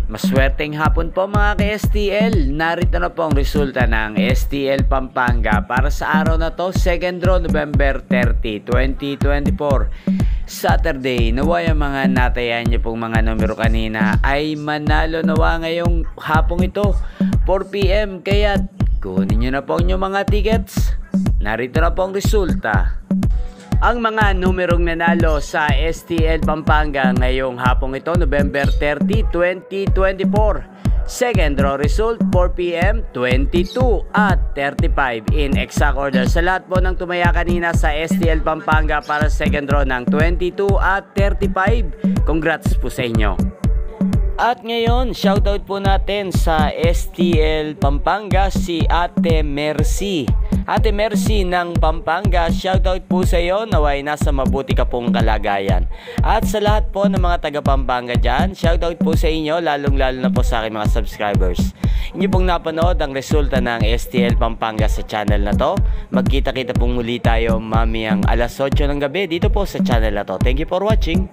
Maswerteng hapon po mga ka-STL. Narito na po ang resulta ng STL Pampanga para sa araw na to, 2nd draw, November 30, 2024. Saturday, naway ang mga natayan niyo pong mga numero kanina ay manalo nawa ngayong hapong ito, 4 PM. Kaya kunin niyo na po ang inyong mga tickets. Narito na po ang resulta. Ang mga numerong nanalo sa STL Pampanga ngayong hapong ito, November 30, 2024. Second draw result, 4 PM, 22 at 35 in exact order. Sa lahat po ng tumaya kanina sa STL Pampanga para second draw ng 22 at 35, congrats po sa inyo. At ngayon, shoutout po natin sa STL Pampanga si Ate Mercy. Ate Mercy ng Pampanga, shoutout po sa iyo, naway nasa mabuti ka pong kalagayan. At sa lahat po ng mga taga Pampanga dyan, shoutout po sa inyo, lalong-lalo na po sa aking mga subscribers. Inyo pong napanood ang resulta ng STL Pampanga sa channel na to. Magkita-kita pong muli tayo mamayang alas 8 ng gabi dito po sa channel na to. Thank you for watching.